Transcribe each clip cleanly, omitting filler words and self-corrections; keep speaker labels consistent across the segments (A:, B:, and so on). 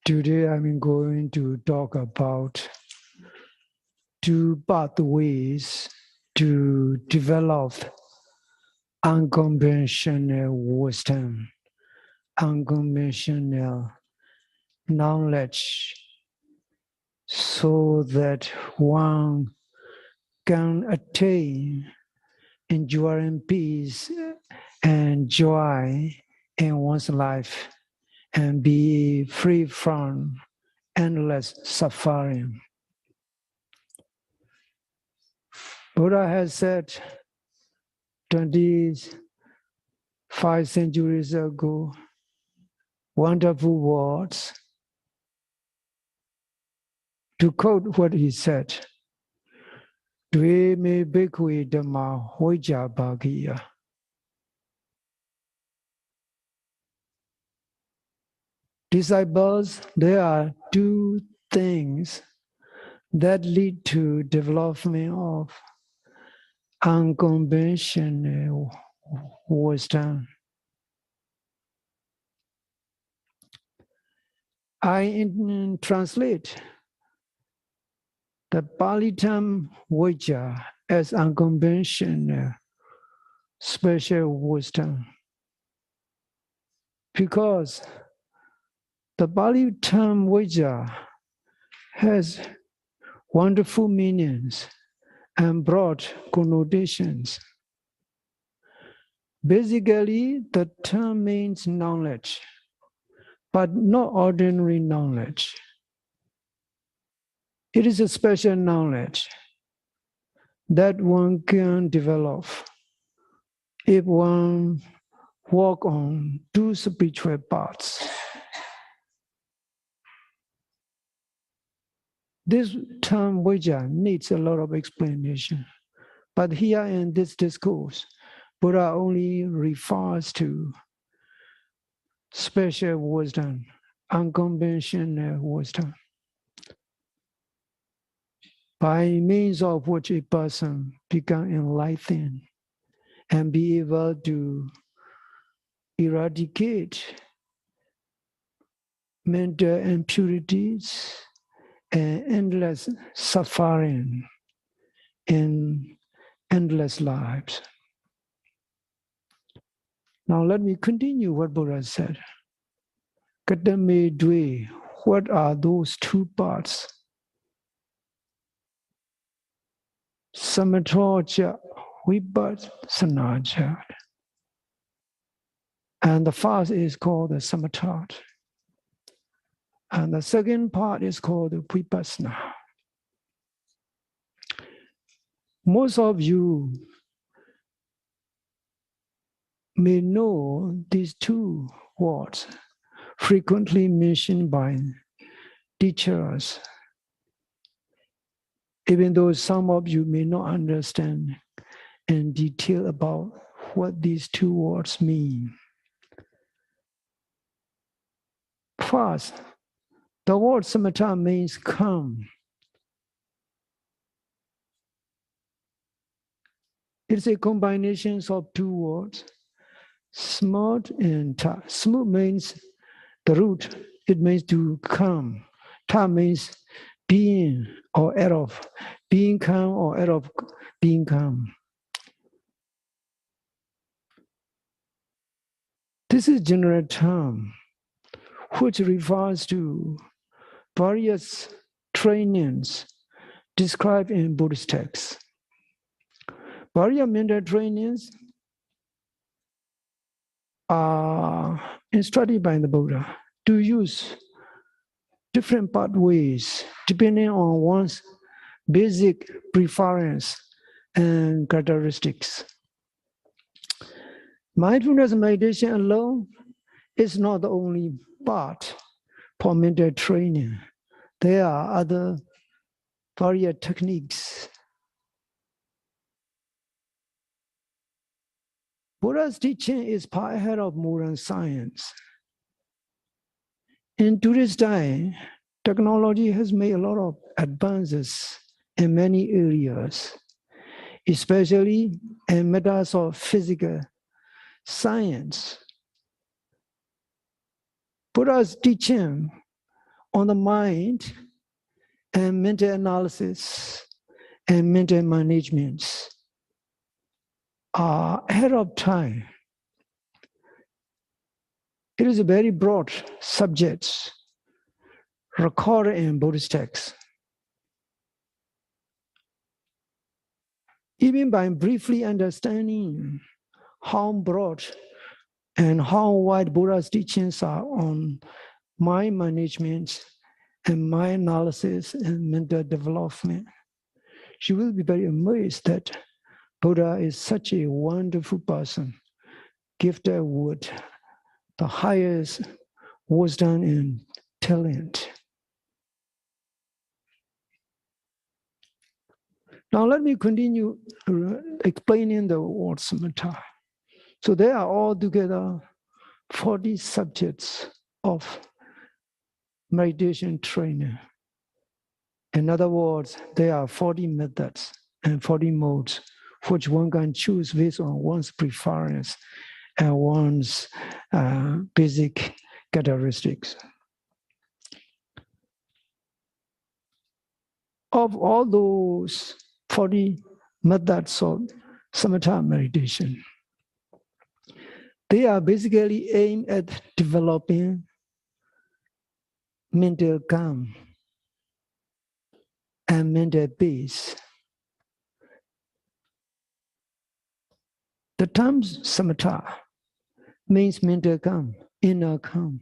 A: Today I'm going to talk about two pathways to develop unconventional wisdom, unconventional knowledge, so that one can attain enduring peace and joy in one's life and be free from endless suffering. Buddha has said 25 centuries ago wonderful words. To quote what he said, Dwe me bhikkhave dhamma hoja bhagiya. Disciples, there are two things that lead to development of unconventional wisdom. I translate the Pali term vijja as unconventional special wisdom, because the Pali term vijja has wonderful meanings and broad connotations. Basically, the term means knowledge, but not ordinary knowledge. It is a special knowledge that one can develop if one walk on two spiritual paths. This term vijja needs a lot of explanation, but here in this discourse, Buddha only refers to special wisdom, unconventional wisdom, by means of which a person become enlightened and be able to eradicate mental impurities and endless suffering in endless lives. Now let me continue what Buddha said. Katame dwe, what are those two parts? Samatha Vipassanā. And the first is called the Samatha. And the second part is called the Vipassana. Most of you may know these two words frequently mentioned by teachers, even though some of you may not understand in detail about what these two words mean. First, the word samatha means calm. It's a combination of two words, smooth and ta. Smooth means the root, it means to calm. Ta means being or out of being calm or out of being calm. This is a general term which refers to various trainings described in Buddhist texts. Various mental trainings are instructed by the Buddha to use different pathways depending on one's basic preference and characteristics. Mindfulness meditation alone is not the only part for mental training. There are other various techniques. Buddha's teaching is far ahead of modern science. In today's time, technology has made a lot of advances in many areas, especially in matters of physical science. Buddha's teaching on the mind and mental analysis and mental management are ahead of time. It is a very broad subject recorded in Buddhist texts. Even by briefly understanding how broad and how wide Buddha's teachings are on mind management and mind analysis and mental development, you will be very amazed that Buddha is such a wonderful person, gifted with the highest wisdom and talent. Now let me continue explaining the word samatha. So there are altogether 40 subjects of meditation training. In other words, there are 40 methods and 40 modes which one can choose based on one's preference and one's basic characteristics. Of all those 40 methods of samatha meditation, they are basically aimed at developing mental calm and mental peace. The term samatha means mental calm, inner calm.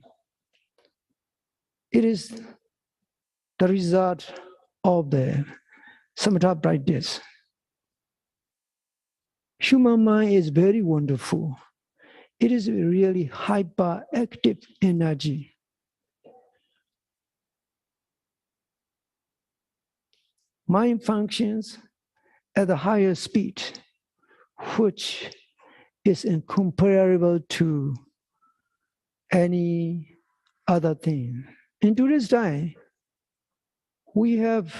A: It is the result of the samatha practice. Human mind is very wonderful. It is really hyperactive energy. Mind functions at a higher speed, which is incomparable to any other thing. In today's time, we have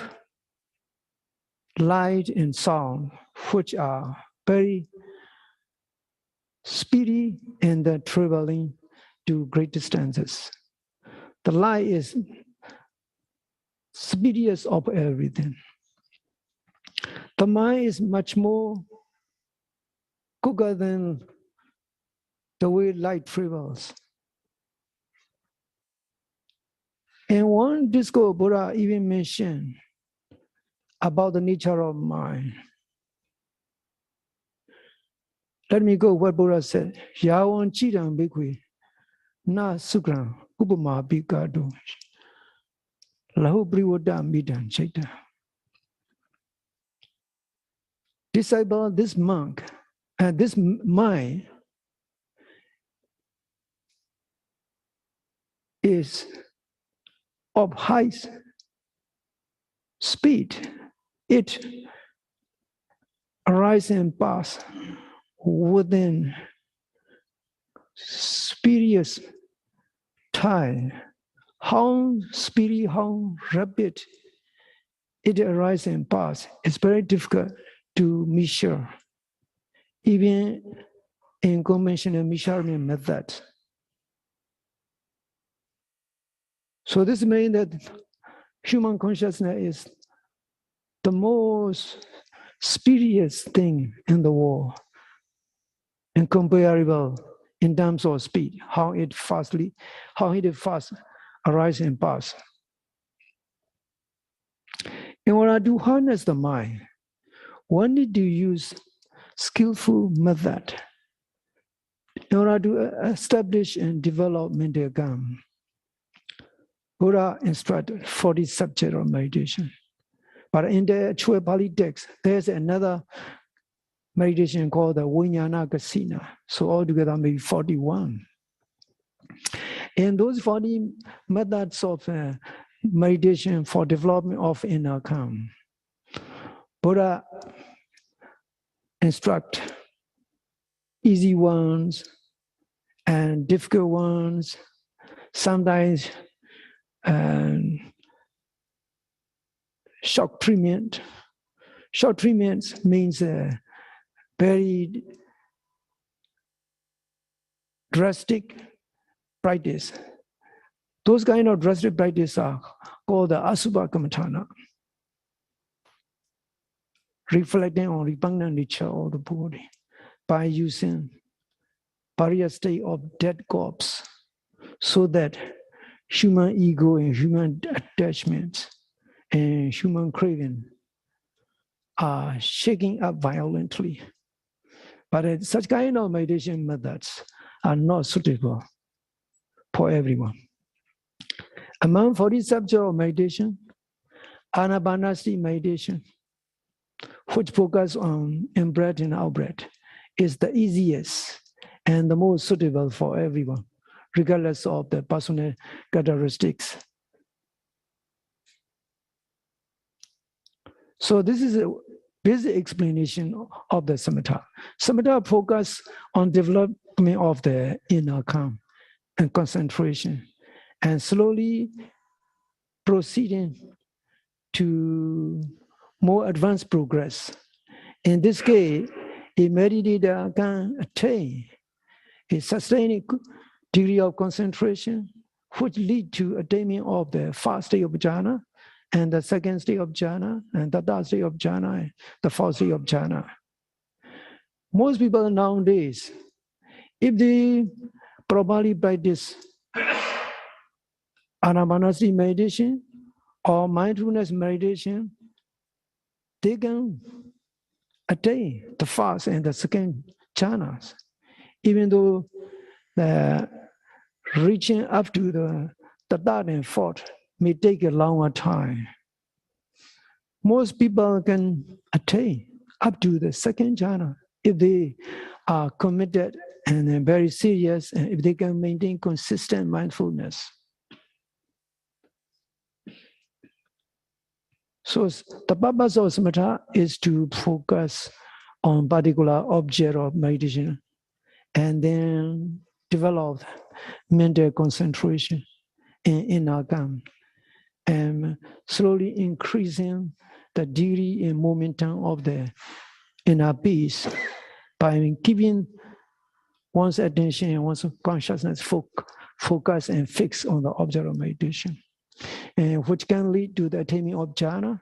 A: light and sound, which are very speedy and traveling to great distances. The light is speediest of everything. The mind is much more quicker than the way light travels. And one discourse, Buddha even mentioned about the nature of mind. Let me go what Buddha said. Yawan chidam bhikkhve na sukram upama bhikkhadu lahu privoda midam chaita. Disciple, this monk, this mind is of high speed. It arises and passes within speediest time. How speedy, how rapid it arises and passes is very difficult to measure, even in conventional measurement methods. So this means that human consciousness is the most speediest thing in the world, incomparable in terms of speed, how it fast arises and passes. In order to harness the mind, one need to use skillful method in order to establish and develop mental calm. Buddha instructed 40 subjects of meditation. But in the actual Pali text, there's another meditation called the Vijnana Kasina. So altogether maybe 41. And those 40 methods of meditation for development of inner calm, Buddha instruct easy ones and difficult ones, sometimes short treatment. Short treatment means very drastic practice. Those kind of drastic practices are called the Asubha Kamatana, reflecting on repugnant nature of the body by using various state of dead corpse, so that human ego and human attachments and human craving are shaking up violently. But such kind of meditation methods are not suitable for everyone. Among 40 subjects of meditation, Anapanasati meditation, which focus on in-breath and out-breath, is the easiest and the most suitable for everyone, regardless of the personal characteristics. So this is a basic explanation of the samatha. Samatha focus on development of the inner calm and concentration, and slowly proceeding to more advanced progress. In this case, a meditator can attain a sustained degree of concentration, which lead to attainment of the first state of jhana, and the second state of jhana, and the third state of jhana, and the fourth state of jhana. Most people nowadays, if they properly practice anapanasati meditation or mindfulness meditation, they can attain the first and the second jhanas, even though the reaching up to the third and fourth may take a longer time. Most people can attain up to the second jhana if they are committed and very serious, and if they can maintain consistent mindfulness. So the purpose of samatha is to focus on particular object of meditation and then develop mental concentration in inner calm, and slowly increasing the degree and momentum of the inner peace by keeping one's attention and one's consciousness focus and fixed on the object of meditation, and which can lead to the attainment of jhana,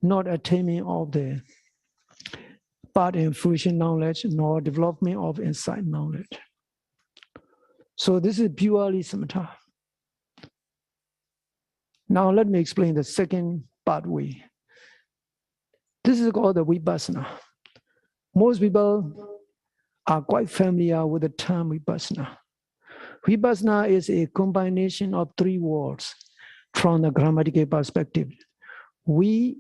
A: not attainment of the part and fruition knowledge, nor development of insight knowledge. So this is purely samatha. Now let me explain the second pathway. This is called the Vipassanā. Most people are quite familiar with the term Vipassanā. Vipassanā is a combination of three words from the grammatical perspective. We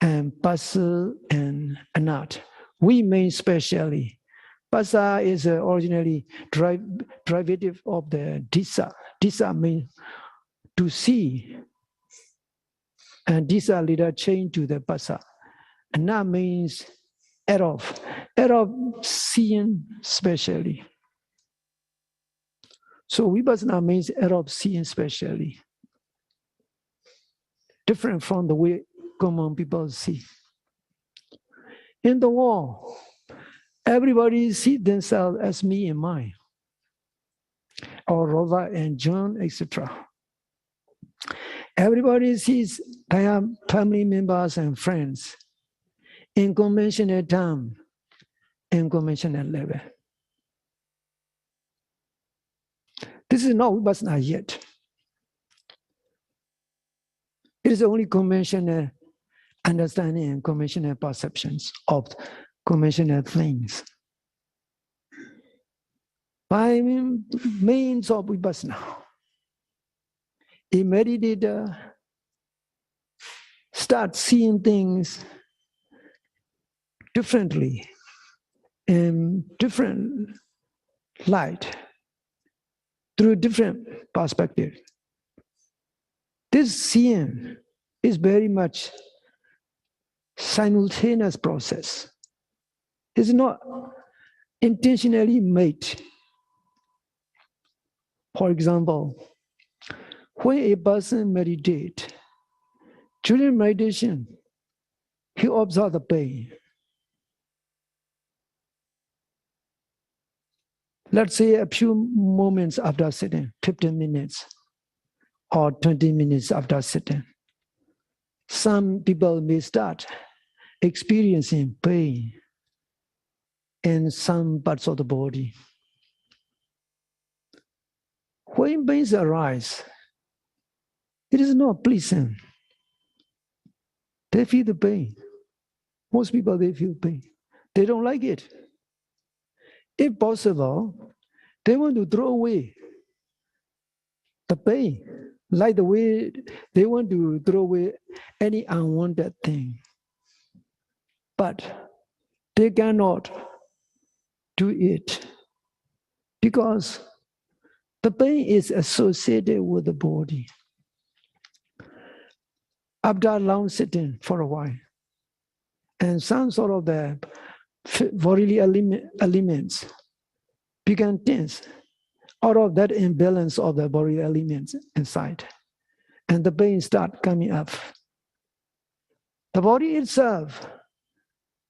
A: and passa and anat. We mean specially. Passa is originally derivative of the disa. Disa means to see. And disa later changed to the passa. Anat means act of seeing specially. So Vipassanā means act of seeing specially. Different from the way common people see. In the world, everybody sees themselves as me and mine, or Rova and John, etc. Everybody sees their family members and friends in conventional terms, in conventional level. This is not Vipassanā yet. It is only conventional understanding and conventional perceptions of conventional things. By means of Vipassanā, a meditator starts seeing things differently, in different light, through different perspective. This seeing is very much simultaneous process. It's not intentionally made. For example, when a person meditates, during meditation, he observes the pain. Let's say a few moments after sitting, 15 minutes, or 20 minutes after sitting. Some people may start experiencing pain in some parts of the body. When pains arise, it is not pleasant. They feel the pain. Most people, they feel pain. They don't like it. If possible, they want to throw away the pain, like the way they want to throw away any unwanted thing. But they cannot do it because the pain is associated with the body. After long sitting for a while, and some sort of the bodily elements become tense out of that imbalance of the bodily elements inside, and the pain start coming up. The body itself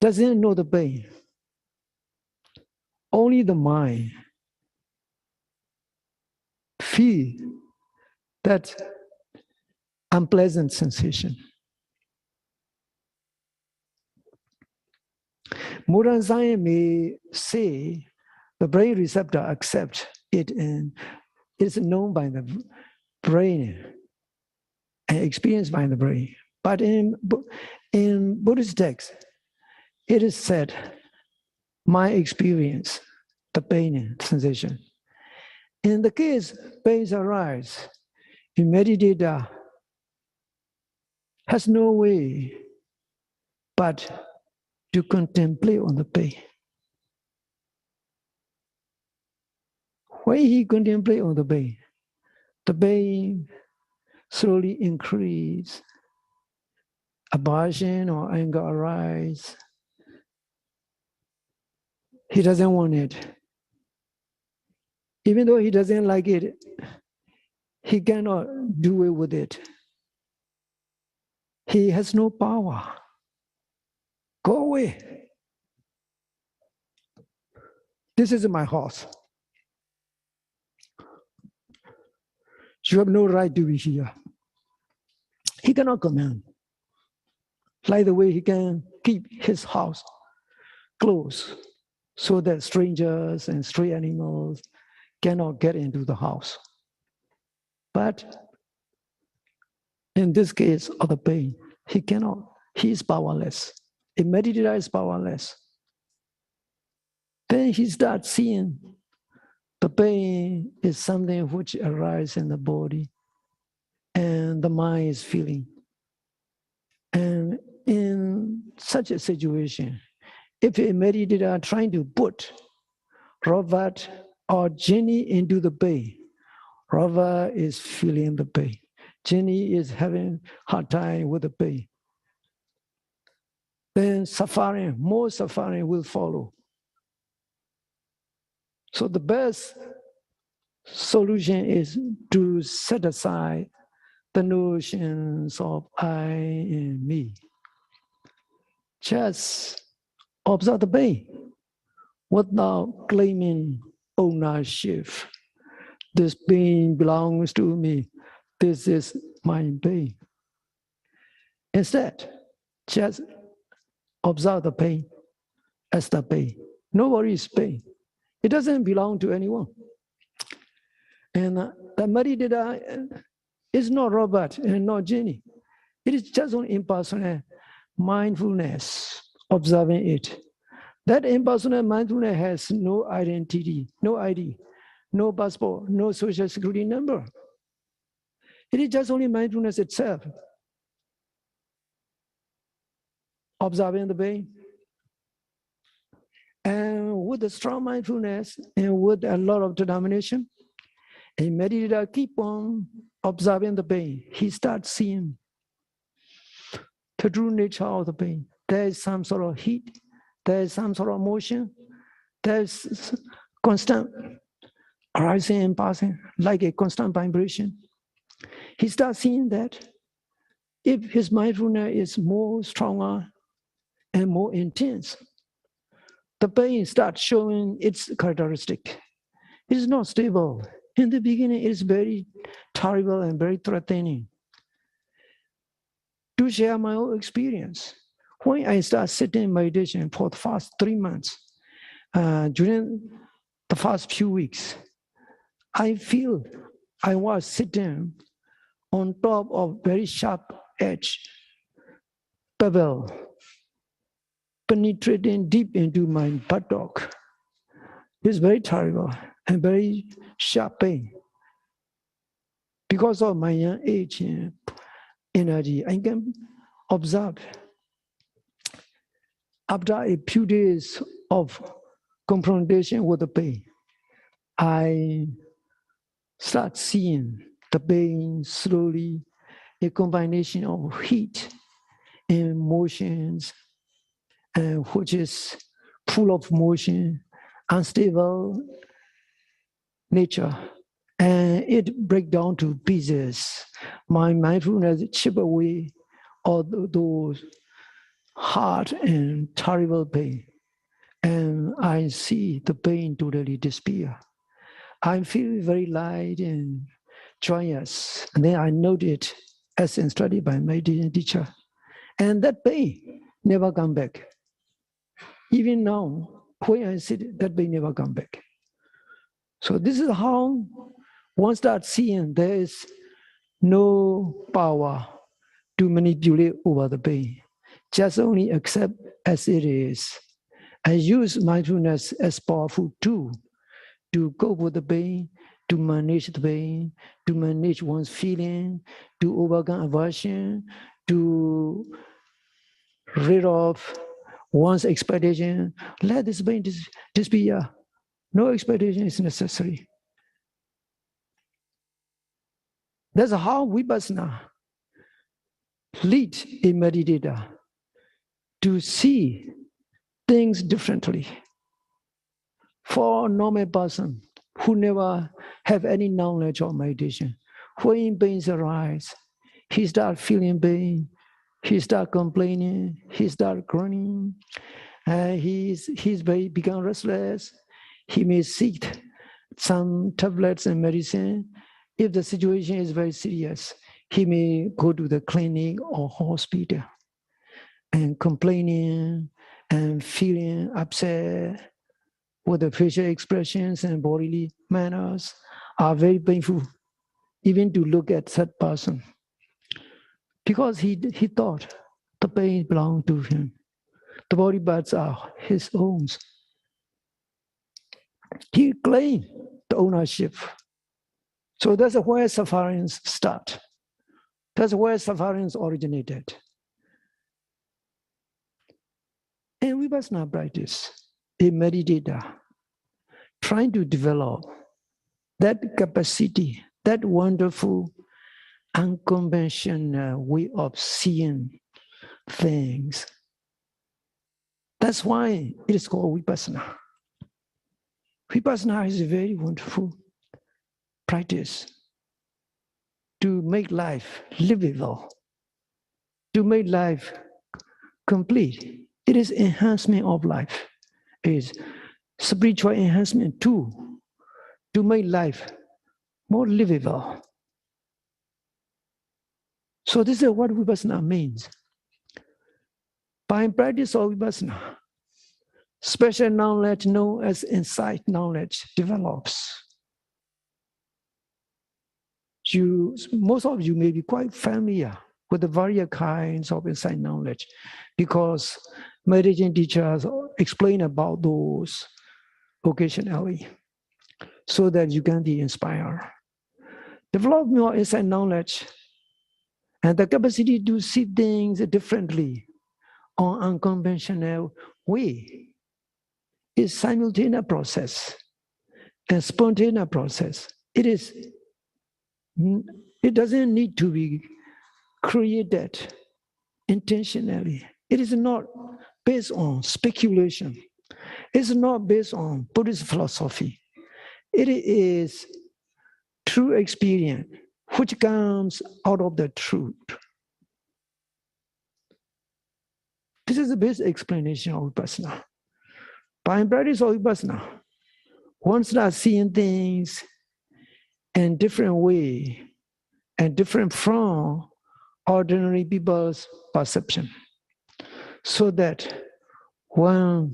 A: doesn't know the pain. Only the mind feel that unpleasant sensation. Modern science may say the brain receptor accepts it and is known by the brain and experienced by the brain. But in Buddhist texts, it is said, my experience, the pain sensation. In the case pains arise, a meditator has no way but to contemplate on the pain. When he contemplates on the pain slowly increase. Aversion or anger arise. He doesn't want it. Even though he doesn't like it, he cannot do away with it. He has no power. Go away. This is my house. You have no right to be here. He cannot command. Like the way he can keep his house closed so that strangers and stray animals cannot get into the house. But in this case of the pain, he cannot. He is powerless. A meditator is powerless. Then he starts seeing the pain is something which arises in the body and the mind is feeling. And in such a situation, if a meditator trying to put Robert or Jenny into the pain, Robert is feeling the pain. Jenny is having a hard time with the pain. Then suffering, more suffering will follow. So the best solution is to set aside the notions of I and me. Just observe the pain without claiming ownership. This pain belongs to me. This is my pain. Instead, just observe the pain as the pain. Nobody is pain. It doesn't belong to anyone. And the meditator is not Robert and not Jenny. It is just an impersonal mindfulness, observing it. That impersonal mindfulness has no identity, no ID, no passport, no social security number. It is just only mindfulness itself. Observing the pain. And with a strong mindfulness and with a lot of determination, a meditator keep on observing the pain. He starts seeing the true nature of the pain. There is some sort of heat, there is some sort of motion, there is constant arising and passing, like a constant vibration. He starts seeing that if his mindfulness is more stronger and more intense, the pain starts showing its characteristic. It is not stable In the beginning, it is very terrible and very threatening. To share my own experience, when I start sitting in meditation for the first 3 months, during the first few weeks, I feel I was sitting on top of very sharp edge pebble, penetrating deep into my buttock. It's very terrible and very sharp pain. Because of my young age and energy, I can observe. After a few days of confrontation with the pain, I start seeing the pain slowly, a combination of heat and motions, which is full of motion, unstable nature, and it breaks down to pieces. My mindfulness chip away all those hard and terrible pain, and I see the pain totally disappear. I feel very light and joyous, and then I note it as instructed by my teacher, and that pain never come back. Even now, when I sit, that pain never come back. So this is how one starts seeing there is no power to manipulate over the pain. Just only accept as it is. And use mindfulness as powerful tool to cope with the pain, to manage the pain, to manage one's feeling, to overcome aversion, to rid of one's expectation. Let this pain disappear. No expectation is necessary. That's how Vipassanā lead a meditator to see things differently. For a normal person who never have any knowledge of meditation, when pains arise, he start feeling pain, he start complaining, he start groaning, he's become restless. He may seek some tablets and medicine. If the situation is very serious, he may go to the clinic or hospital and complaining and feeling upset with the facial expressions and bodily manners are very painful, even to look at that person. Because he thought the pain belonged to him. The body parts are his own. He claimed the ownership. So that's where sufferings start. That's where sufferings originated. And Vipassanā practice, a meditator, trying to develop that capacity, that wonderful, unconventional way of seeing things. That's why it is called Vipassanā. Vipassanā is a very wonderful practice to make life livable, to make life complete. It is enhancement of life. It is spiritual enhancement too, to make life more livable. So this is what Vipassanā means. By practice of Vipassanā, special knowledge known as insight knowledge develops. Most of you may be quite familiar with the various kinds of insight knowledge because meditation teachers explain about those occasionally so that you can be inspired. Develop more insight knowledge and the capacity to see things differently on unconventional way is simultaneous process and spontaneous process. It doesn't need to be created intentionally. It is not based on speculation. It's not based on Buddhist philosophy. It is true experience which comes out of the truth. This is the best explanation of Vipassanā. By practice of Vipassanā, one starts seeing things and different way and different from ordinary people's perception, so that one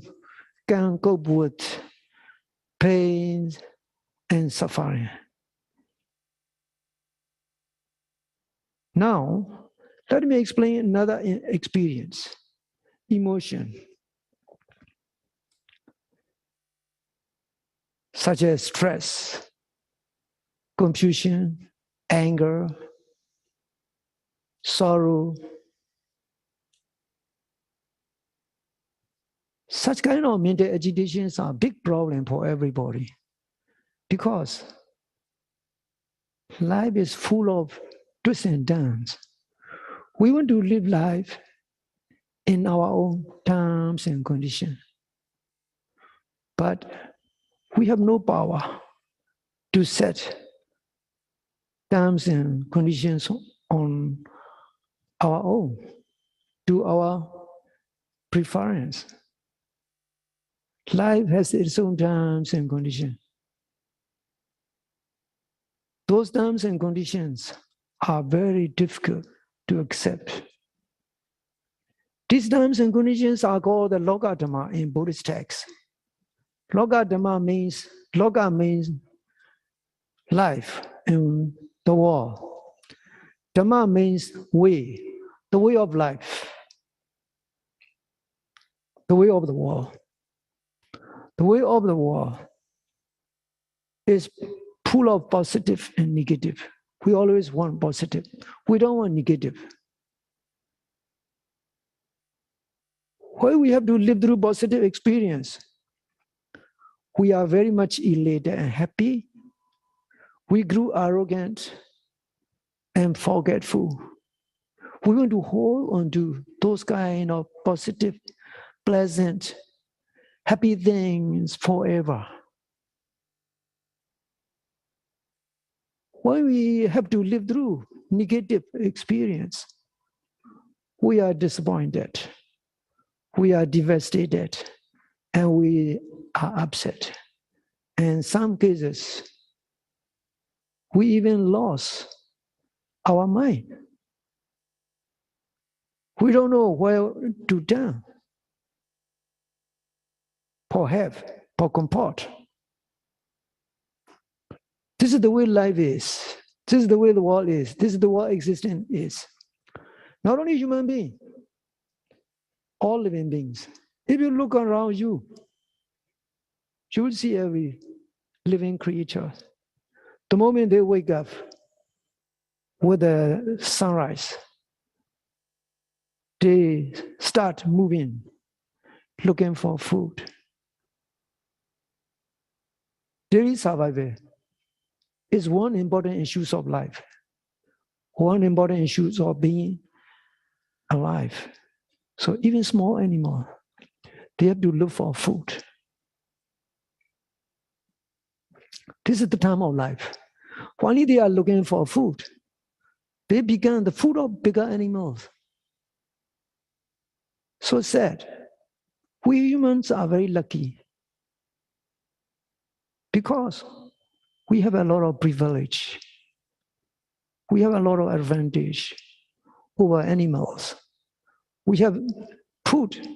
A: can cope with pain and suffering. Now, let me explain another experience, emotion, such as stress, confusion, anger, sorrow. Such kind of mental agitations are a big problem for everybody, because life is full of twists and turns. We want to live life in our own terms and conditions, but we have no power to set terms and conditions on our own, to our preference. Life has its own terms and conditions. Those terms and conditions are very difficult to accept. These terms and conditions are called the Loka Dhamma in Buddhist texts. Loka Dhamma means, Loka means life in the world. Dhamma means way, the way of life, the way of the world. The way of the world is full of positive and negative. We always want positive. We don't want negative. Why we have to live through positive experience? We are very much elated and happy. We grew arrogant and forgetful. We want to hold on to those kind of positive, pleasant, happy things forever. Why we have to live through negative experience? We are disappointed. We are devastated, and we are upset. And in some cases, we even lost our mind. We don't know where to turn for help, for comfort. This is the way life is. This is the way the world is. This is the world existence is. Not only human beings, all living beings. If you look around you, you will see every living creature. The moment they wake up with the sunrise, they start moving, looking for food. Daily survival is one important issue of life, one important issue of being alive. So even small animals, they have to look for food. This is the time of life. While they are looking for food, they become the food of bigger animals. So sad. We humans are very lucky because we have a lot of privilege. We have a lot of advantage over animals. We have food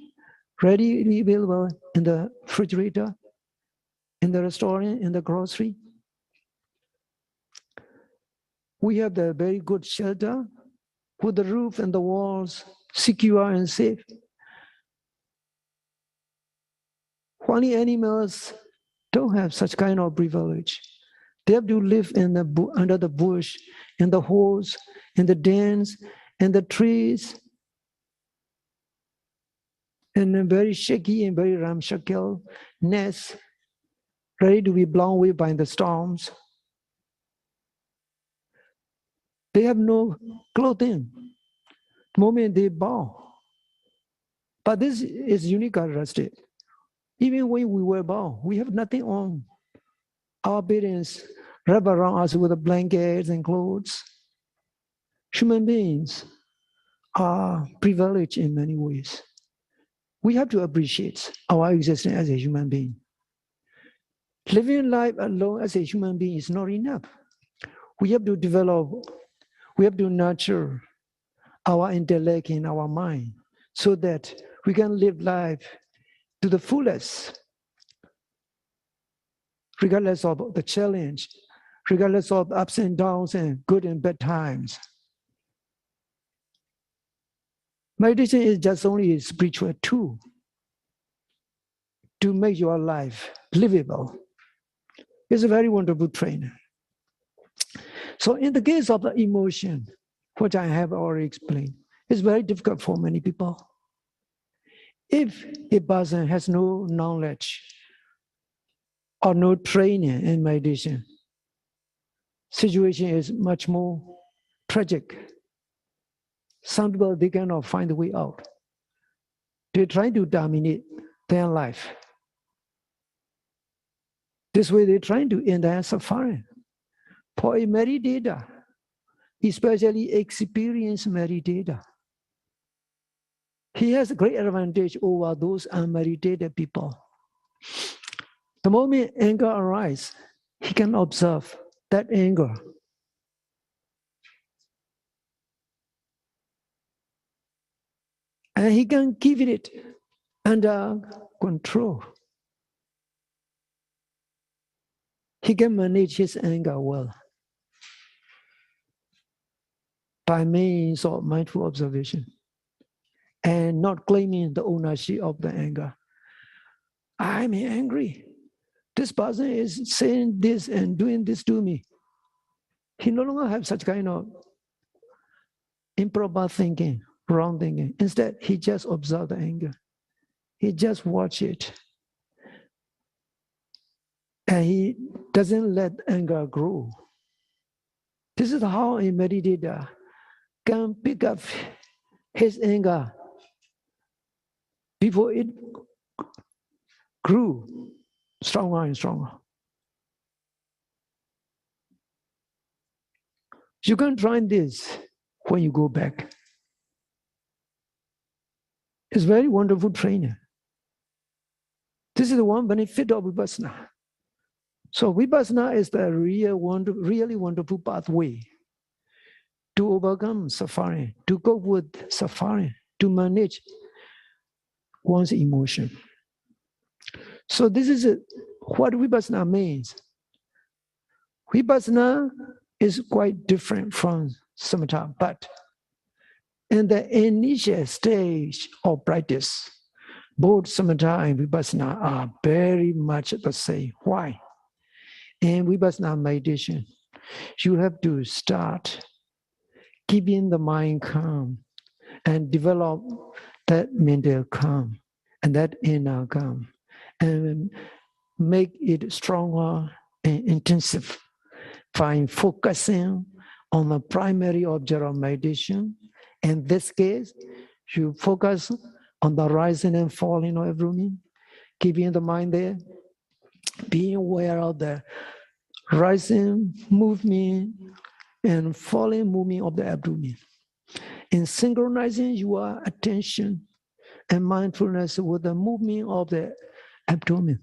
A: readily available in the refrigerator, in the restaurant, in the grocery. We have the very good shelter with the roof and the walls secure and safe. While the animals don't have such kind of privilege. They have to live in under the bush, in the holes, in the dens, in the trees, in a very shaky and very ramshackle nest, ready to be blown away by the storms. They have no clothing the moment they bow. But this is unique characteristic. Even when we were born, we have nothing on. Our parents wrap around us with the blankets and clothes. Human beings are privileged in many ways. We have to appreciate our existence as a human being. Living life alone as a human being is not enough. We have to develop, we have to nurture our intellect in our mind so that we can live life to the fullest, regardless of the challenge, regardless of ups and downs and good and bad times. Meditation is just only a spiritual tool to make your life livable. It's a very wonderful training. So in the case of the emotion, which I have already explained, it's very difficult for many people. If a person has no knowledge or no training in meditation, situation is much more tragic. Some people, they cannot find a way out. They try to dominate their life. This way, they're trying to end their suffering. For a meditator, especially experienced meditator, he has a great advantage over those unmeditated people. The moment anger arises, he can observe that anger. And he can keep it under control. He can manage his anger well by means of mindful observation and not claiming the ownership of the anger. I'm angry. This person is saying this and doing this to me. He no longer has such kind of improper thinking, wrong thinking. Instead, he just observes the anger. He just watch it. And he doesn't let anger grow. This is how a meditator can pick up his anger before it grew stronger and stronger. You can try this when you go back. It's very wonderful training. This is the one benefit of Vipassana. So Vipassana is the really wonderful pathway to overcome suffering, to cope with suffering, to manage one's emotion. So this is what Vipassana means. Vipassana is quite different from Samatha, but in the initial stage of practice, both Samatha and Vipassana are very much the same. Why? In Vipassana meditation, you have to start keeping the mind calm and develop that mental calm and that inner calm and make it stronger and intensive by focusing on the primary object of meditation. In this case, you focus on the rising and falling of abdomen, keeping the mind there, being aware of the rising movement and falling movement of the abdomen. In synchronizing your attention and mindfulness with the movement of the abdomen.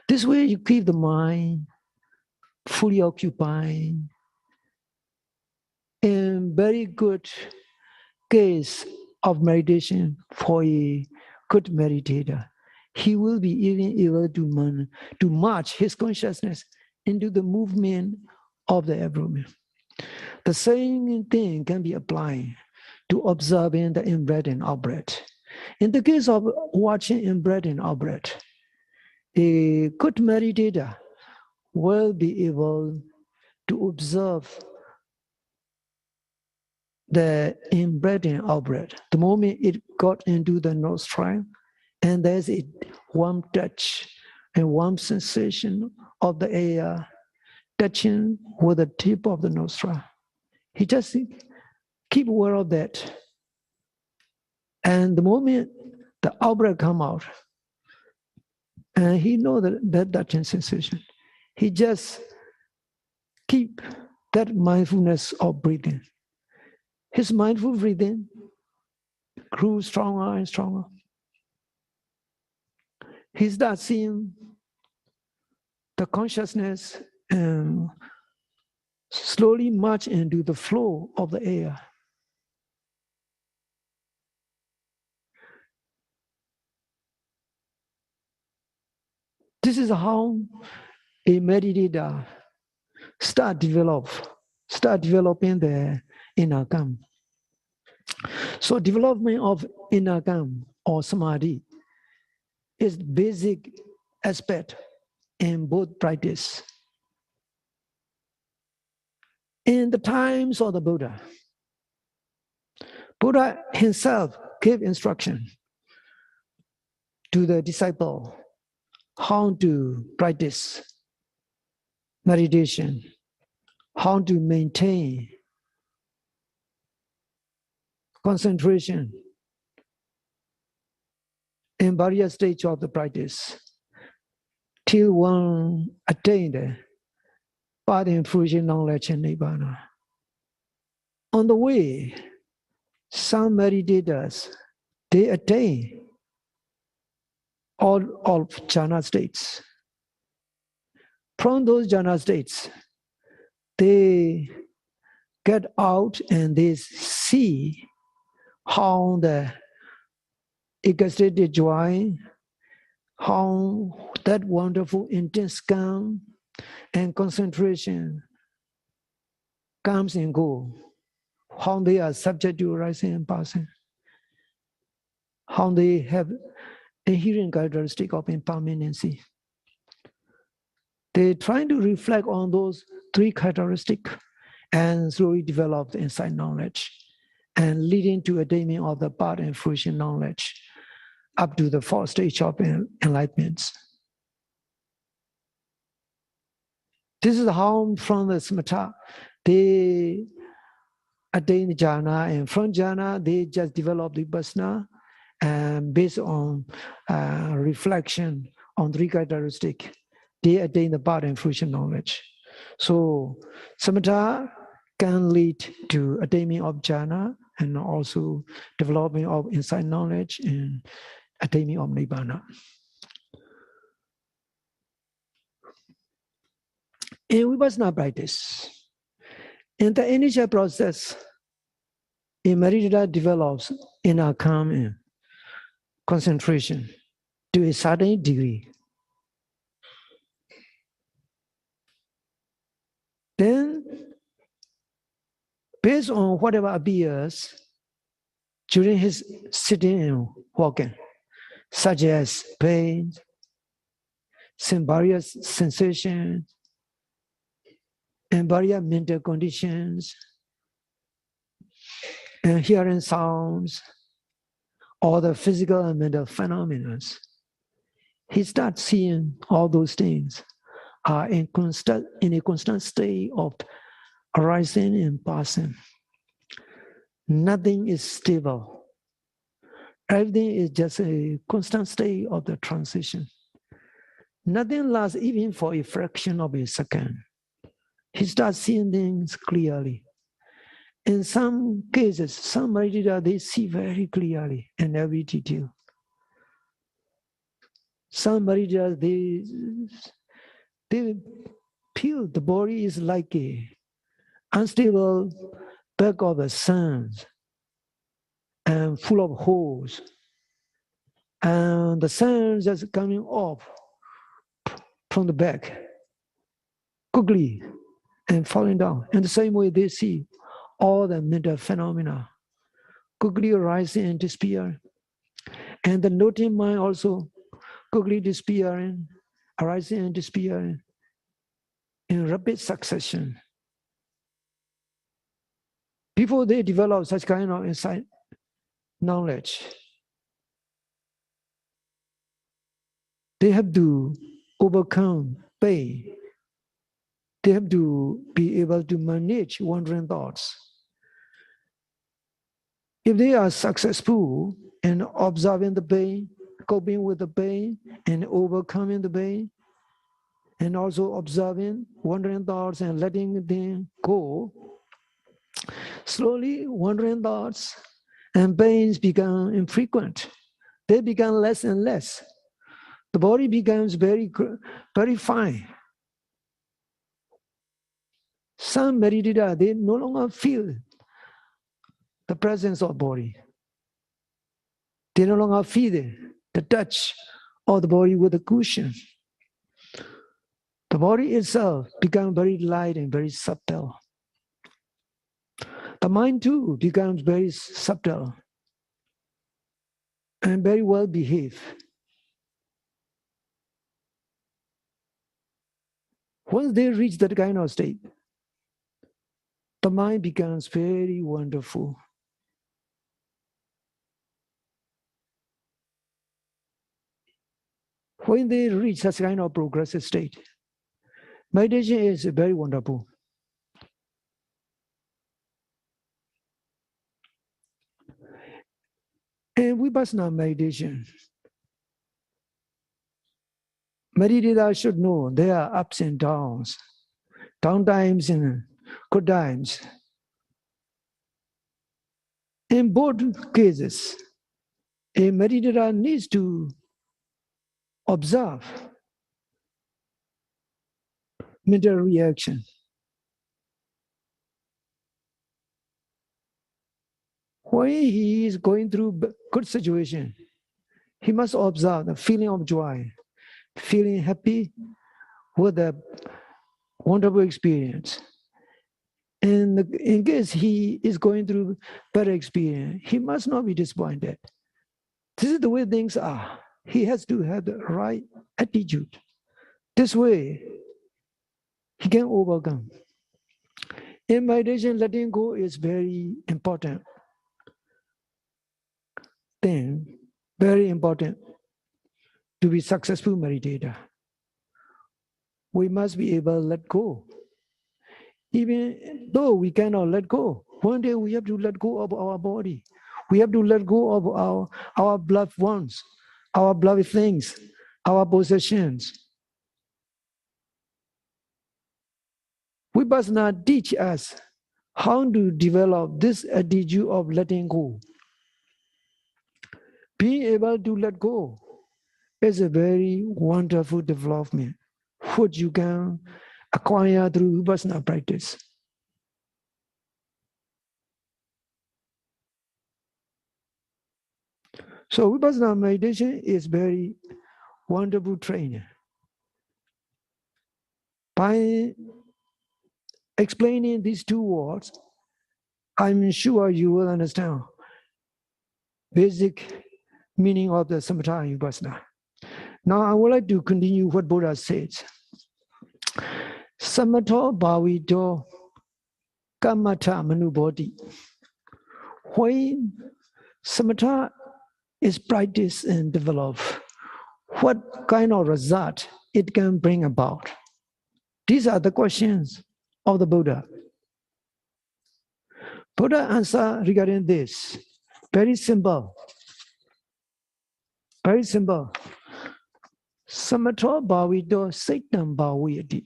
A: This way you keep the mind fully occupied. In very good case of meditation for a good meditator, he will be even able to march his consciousness into the movement of the abdomen. The same thing can be applied to observing the in-breath and out-breath. In the case of watching in-breath and out-breath, a good meditator will be able to observe the in-breath and out-breath. The moment it got into the nostril, and there's a warm touch and warm sensation of the air touching with the tip of the nostril. He just keep aware of that. And the moment the out-breath come out, and he knows that touching sensation, he just keep that mindfulness of breathing. His mindful breathing grew stronger and stronger. He starts seeing the consciousness slowly march into the flow of the air. This is how a meditator start developing the inner calm. So development of inner calm or samadhi is basic aspect in both practice. In the times of the Buddha himself gave instruction to the disciple how to practice meditation, how to maintain concentration in various stages of the practice till one attained path and fruition knowledge and nibbana. On the way, some meditators, they attain all jhana states. From those jhana states, they get out and they see how the ecstatic joy, how that wonderful intense calm and concentration comes and go, how they are subject to rising and passing, how they have inherent characteristic of impermanency. They try to reflect on those three characteristics and slowly develop the insight knowledge and leading to attainment of the path and fruition knowledge up to the fourth stage of enlightenment. This is how from the Samatha, they attain jhana, and from jhana, they just develop the Vipassanā, and based on reflection on three characteristics, they attain the path and fruition knowledge. So Samatha can lead to attainment of jhana and also development of insight knowledge and attainment of nibbana. In Vipassana practice, in the initial process, a meditator develops inner calm and concentration to a certain degree. Then, based on whatever appears during his sitting and walking, such as pain, various sensations, and various mental conditions, and hearing sounds, or the physical and mental phenomena, he starts seeing all those things are in a constant state of arising and passing. Nothing is stable. Everything is just a constant state of the transition. Nothing lasts even for a fraction of a second. He starts seeing things clearly. In some cases, some meditators, they see very clearly in every detail. Some meditators, they feel the body is like a unstable back of the sun and full of holes. And the sun just coming off from the back quickly and falling down. In the same way, they see all the mental phenomena quickly arising and disappearing. And the noting mind also quickly disappearing, arising and disappearing in rapid succession. Before they develop such kind of insight knowledge, they have to overcome pain. They have to be able to manage wandering thoughts. If they are successful in observing the pain, coping with the pain, and overcoming the pain, and also observing wandering thoughts and letting them go, slowly wandering thoughts and pains become infrequent. They become less and less. The body becomes very, very fine. Some meditators, they no longer feel the presence of body. They no longer feel the touch of the body with the cushion. The body itself becomes very light and very subtle. The mind too becomes very subtle and very well behaved. Once they reach that kind of state, the mind becomes very wonderful. When they reach such kind of progressive state, meditation is very wonderful. And Vipassana meditation, meditators should know there are ups and downs, down times and good times. In both cases, a meditator needs to observe mental reaction. When he is going through good situation, he must observe the feeling of joy, feeling happy with a wonderful experience. And in case he is going through better experience, he must not be disappointed. This is the way things are. He has to have the right attitude. This way, he can overcome. In meditation, letting go is very important thing, very important to be successful meditator. We must be able to let go. Even though we cannot let go, one day we have to let go of our body. We have to let go of our beloved ones, our beloved things, our possessions. Vipassana teach us how to develop this attitude of letting go. Being able to let go is a very wonderful development, which you can acquire through Vipassana practice. So Vipassana meditation is very wonderful training. By explaining these two words, I'm sure you will understand basic meaning of the Samatha and Vipassana. Now I would like to continue what Buddha says. Samatha bhavito kammatha manubodhi. When Samatha is practiced and developed, what kind of result it can bring about? These are the questions of the Buddha. Buddha answer regarding this. Very simple. Very simple. Samatha bhavito saitam bhavayati.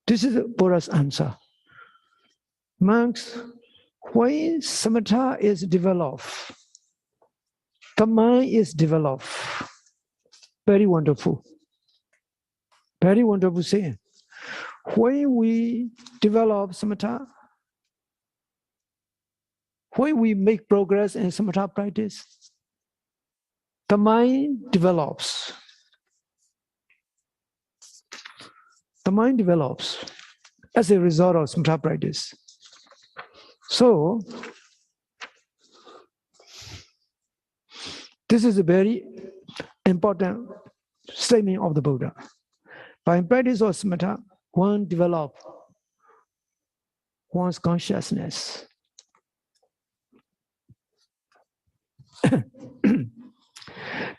A: This is Buddha's answer. Monks, when samatha is developed, the mind is developed. Very wonderful. Very wonderful saying. When we develop samatha, when we make progress in samatha practice, the mind develops. The mind develops as a result of samatha practice. So, this is a very important statement of the Buddha. By practice of samatha, one develops one's consciousness.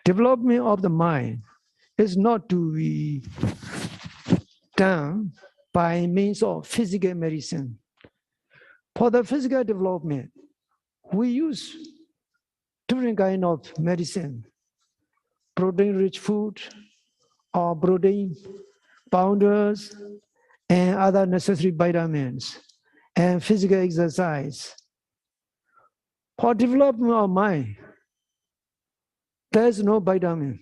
A: Development of the mind is not to be done by means of physical medicine. For the physical development, we use different kind of medicine, protein-rich food, or protein powders, and other necessary vitamins, and physical exercise. For development of mind, there's no vitamin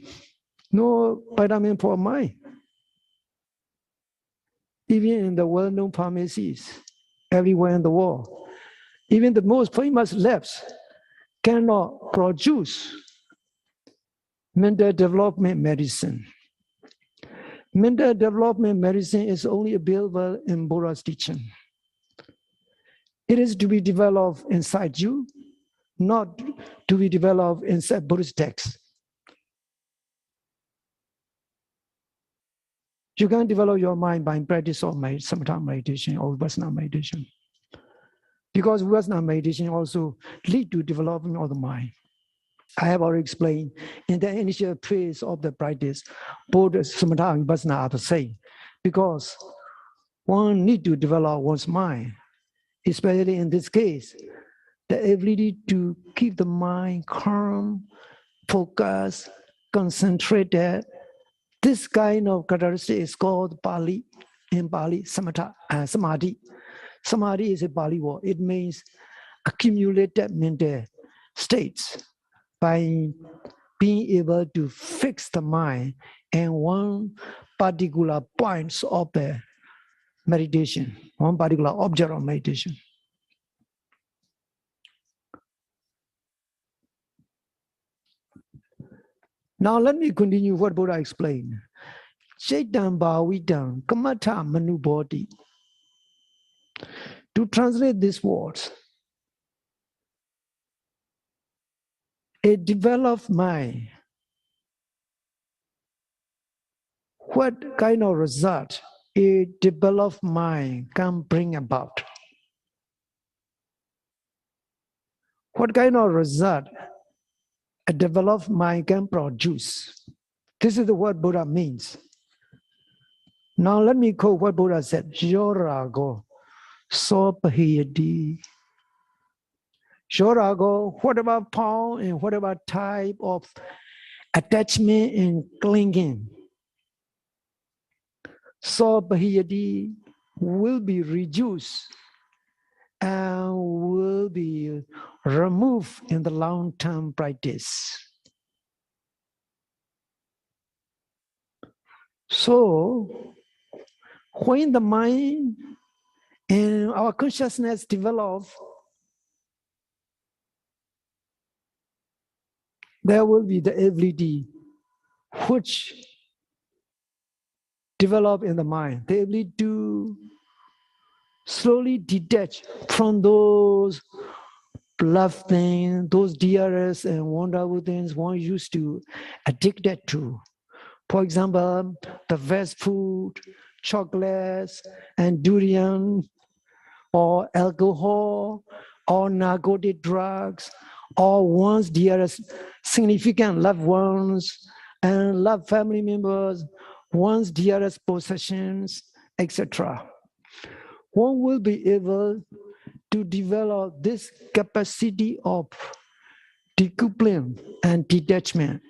A: for mind. even in the well-known pharmacies, everywhere in the world. Even the most famous labs cannot produce mental development medicine. Mental development medicine is only available in Buddha's teaching. It is to be developed inside you, not to be developed inside Buddhist texts. You can develop your mind by practice of Samatha meditation or Vipassanā meditation. Because Vipassanā meditation also lead to development of the mind. I have already explained in the initial phase of the practice, both Samatha and Vipassanā are the same. Because one need to develop one's mind, especially in this case, the ability to keep the mind calm, focused, concentrated. This kind of characteristic is called in Pali, Samatha and Samadhi. Samadhi is a Pali word. It means accumulated mental states by being able to fix the mind in one particular points of the meditation, one particular object of meditation. Now let me continue what Buddha explained. Chaitan Bhavitam Kamatha Manubodhi. To translate these words, a developed mind, what kind of result a developed mind can bring about? What kind of result a developed mind can produce? This is what Buddha means. Now let me quote what Buddha said. Yorago sopahiyadi. Yorago, whatever form and whatever type of attachment and clinging, sopahiyadi will be reduced and will be removed in the long-term practice. So, when the mind and our consciousness develop, there will be the ability which develop in the mind, the ability to slowly detach from those love things, those dearest and wonderful things one used to addicted to. For example, the fast food, chocolates, and durian, or alcohol, or narcotic drugs, or one's dearest significant loved ones and loved family members, one's dearest possessions, etc. One will be able to develop this capacity of decoupling and detachment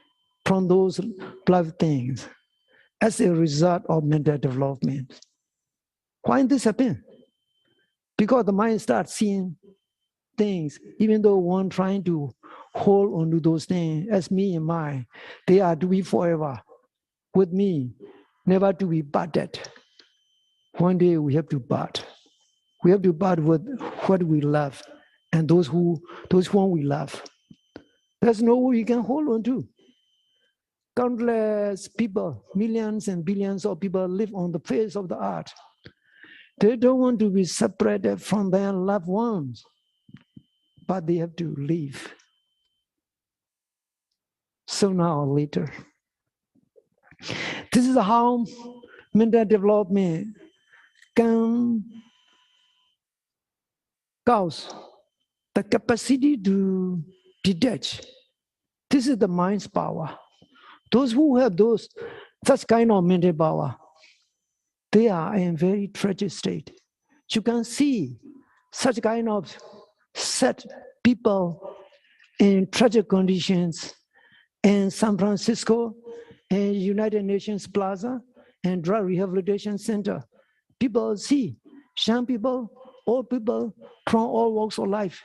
A: from those loved things as a result of mental development. Why this happen? Because the mind starts seeing things, even though one trying to hold on to those things as me and mine, they are to be forever with me, never to be parted. One day we have to part. We have to part with what we love and those whom we love. There's no way you can hold on to. Countless people, millions and billions of people live on the face of the earth. They don't want to be separated from their loved ones, but they have to live sooner or later. This is how mental development can cause the capacity to detach. This is the mind's power. Those who have such kind of mental power, they are in very tragic state. You can see such kind of set people in tragic conditions in San Francisco, in United Nations Plaza, and Drug Rehabilitation Center. People see young people, old people from all walks of life.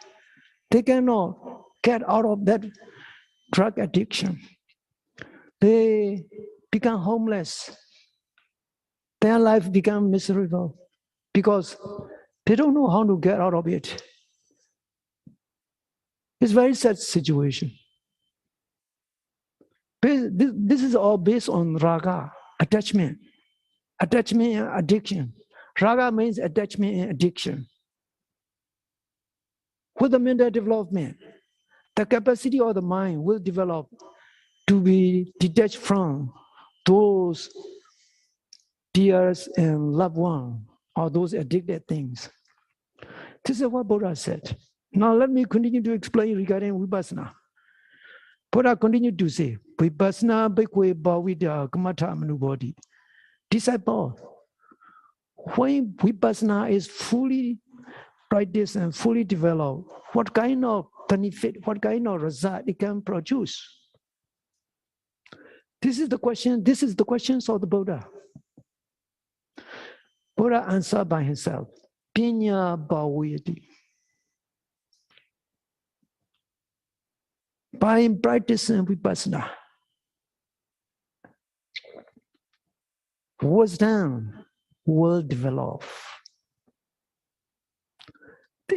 A: They cannot get out of that drug addiction. They become homeless. their life becomes miserable because they don't know how to get out of it. It's a very sad situation. This is all based on raga, attachment and addiction. Raga means attachment and addiction. With the mental development, the capacity of the mind will develop to be detached from those dears and loved ones or those addicted things. This is what Buddha said. Now let me continue to explain regarding Vipassana. Buddha continued to say, Vipassana bhikkhve bhavida kamata manubodhi. Disciple, when Vipassana is fully practiced and fully developed, what kind of benefit, what kind of result it can produce? This is the question, this is the questions of the Buddha. Buddha answered by himself, Pinya bhavayati. By practicing Vipassana, wisdom will develop.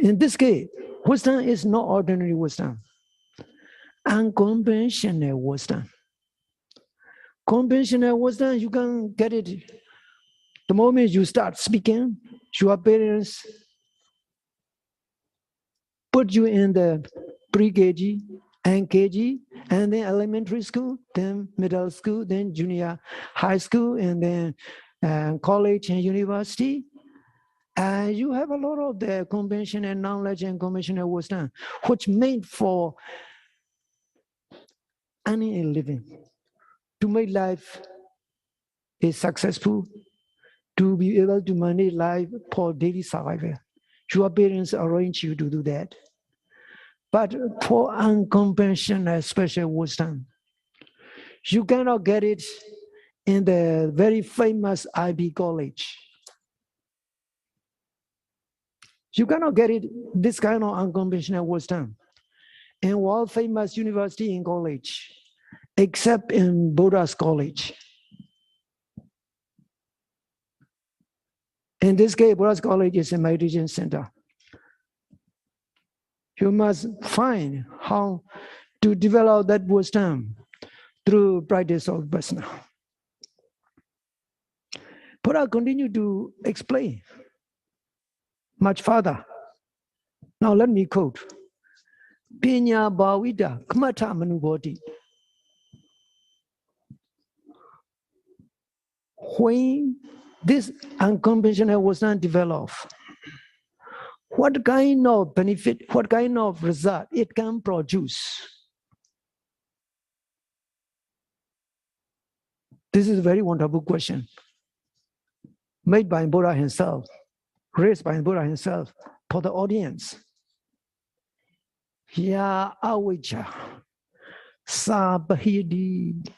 A: In this case, wisdom is not ordinary wisdom, unconventional wisdom. Conventional wisdom, you can get it the moment you start speaking. Your parents put you in the pre-KG and KG, and then elementary school, then middle school, then junior high school, and then college and university. And you have a lot of the conventional knowledge and conventional wisdom, which made for earning a living, to make life is successful, to be able to manage life for daily survival. Your parents arrange you to do that. But for unconventional special wisdom, you cannot get it in the very famous IB college. You cannot get it, this kind of unconventional wisdom, in world famous university and college, except in Buddha's college. In this case, Buddha's college is a meditation center. You must find how to develop that wisdom through practice of Vipassana. Buddha continued to explain much further. Now let me quote. Pinya bhavida kamata manubodhi. When this unconventional wisdom develops, what kind of benefit, what kind of result it can produce? This is a very wonderful question, made by Buddha himself, raised by Buddha himself for the audience. Ya avijja sabahidi.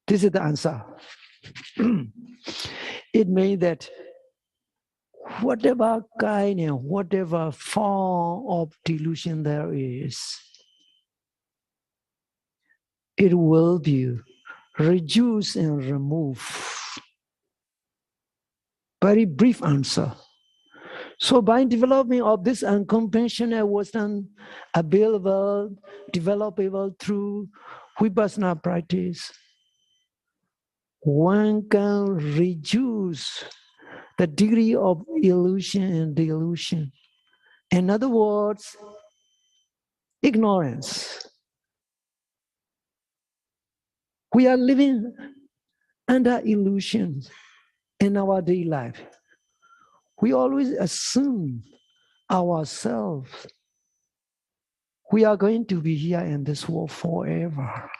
A: This is the answer. It means that whatever kind and whatever form of delusion there is, it will be reduced and removed. Very brief answer. So by developing of this unconventional wisdom available, developable through Vipassana practice, one can reduce the degree of illusion and delusion. In other words, ignorance. We are living under illusions in our daily life. We always assume ourselves we are going to be here in this world forever.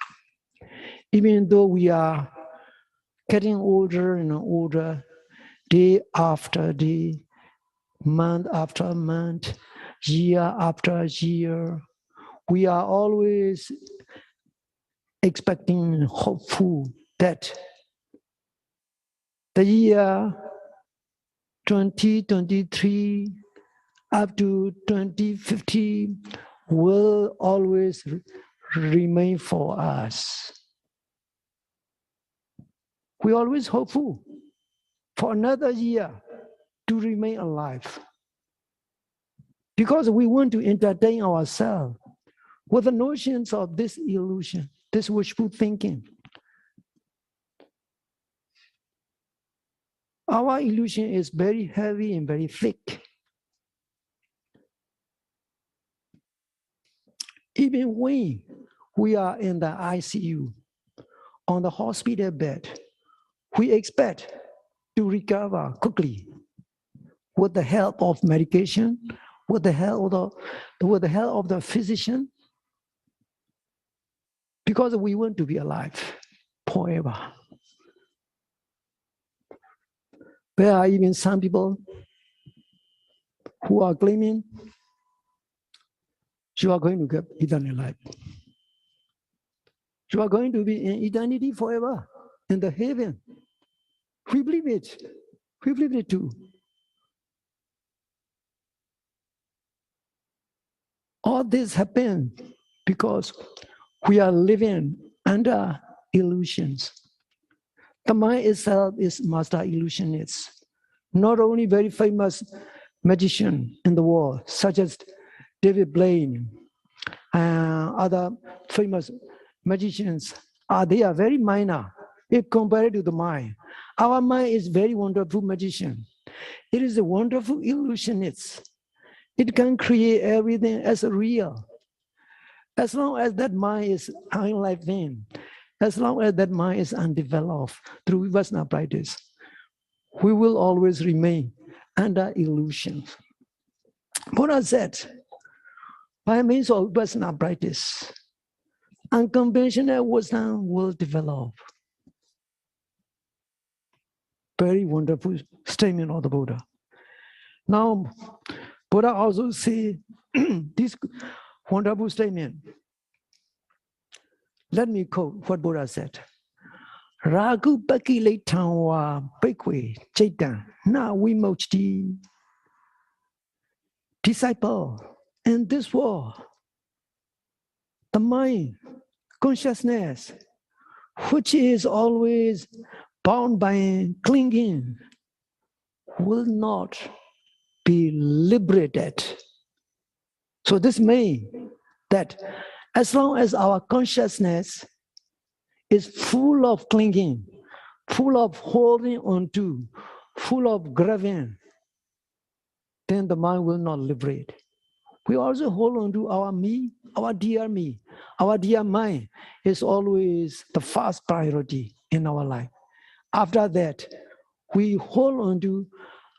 A: Even though we are getting older and older, day after day, month after month, year after year, we are always expecting, hopeful that the year 2023 up to 2050 will always remain for us. We always hopeful for another year to remain alive. Because we want to entertain ourselves with the notions of this illusion, this wishful thinking. Our illusion is very heavy and very thick. Even when we are in the ICU, on the hospital bed, we expect to recover quickly with the help of medication, with the help of the physician, because we want to be alive forever. There are even some people who are claiming you are going to get eternal life. You are going to be in eternity forever in the heaven. We believe it. We believe it too. All this happened because we are living under illusions. The mind itself is master illusionist. Not only very famous magician in the world, such as David Blaine and other famous magicians, they are very minor if compared to the mind. Our mind is very wonderful magician. It is a wonderful illusionist. It can create everything as real. As long as that mind is unenlightened, as long as that mind is undeveloped through Vipassana practice, we will always remain under illusion. Buddha said, by means of Vipassana practice, unconventional wisdom will develop. Very wonderful statement of the Buddha. Now, Buddha also say this wonderful statement. Let me quote what Buddha said. Ragu pakiletan wa bhikkhve chaitan na vimocti. Disciple, in this world, the mind, consciousness, which is always bound by clinging, will not be liberated. So this means that as long as our consciousness is full of clinging, full of holding on to, full of grabbing, then the mind will not liberate. We also hold on to our me, our dear mind is always the first priority in our life. After that, we hold on to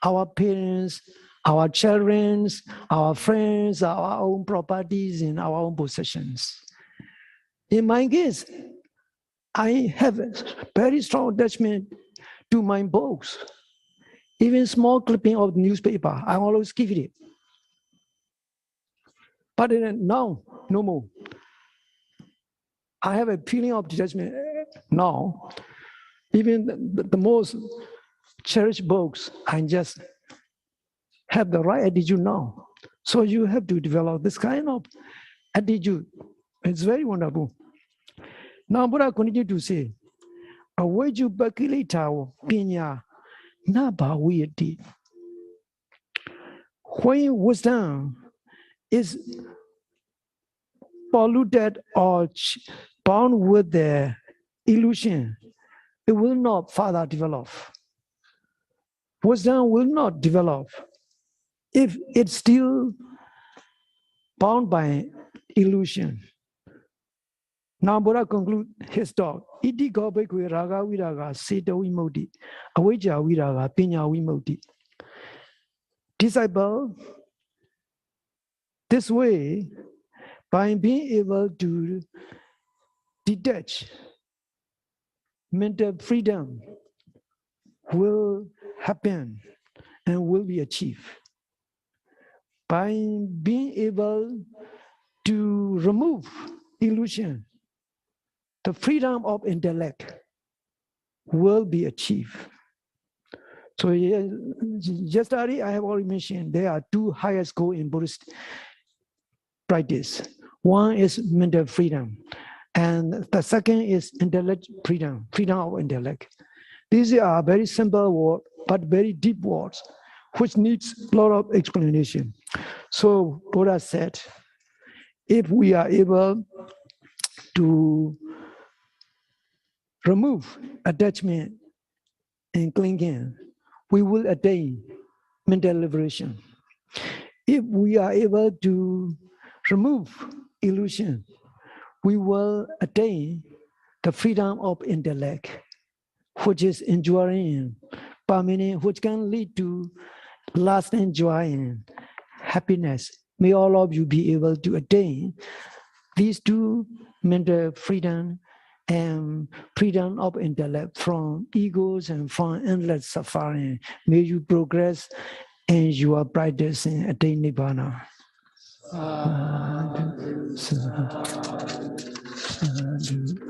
A: our parents, our children, our friends, our own properties, and our own possessions. In my case, I have a very strong attachment to my books. Even small clipping of the newspaper, I always give it. But now, no more. I have a feeling of detachment now. Even the most cherished books, I just have the right attitude now. So you have to develop this kind of attitude. It's very wonderful. Now Buddha continued to say, Aweju bakilita pinya na bhaviyati. When wisdom is polluted or bound with the illusion, it will not further develop. Wisdom will not develop if it's still bound by illusion. Now Buddha concludes his talk. Iti ko bhikkhve raga viraga seta vimukti, avijja viraga pinya vimukti. Disciple, this way, by being able to detach, mental freedom will happen and will be achieved. By being able to remove illusion, the freedom of intellect will be achieved. So yesterday I have already mentioned there are two highest goals in Buddhist practice. One is mental freedom, and the second is intellect freedom, freedom of intellect. These are very simple words, but very deep words, which needs a lot of explanation. So Buddha said, if we are able to remove attachment and clinging, we will attain mental liberation. If we are able to remove illusion, we will attain the freedom of intellect, which is enduring and permanent, which can lead to lasting joy and happiness. May all of you be able to attain these two mental freedom and freedom of intellect from egos and from endless suffering. May you progress in your practice and attain Nibbana. Sadhu, sadhu, sadhu.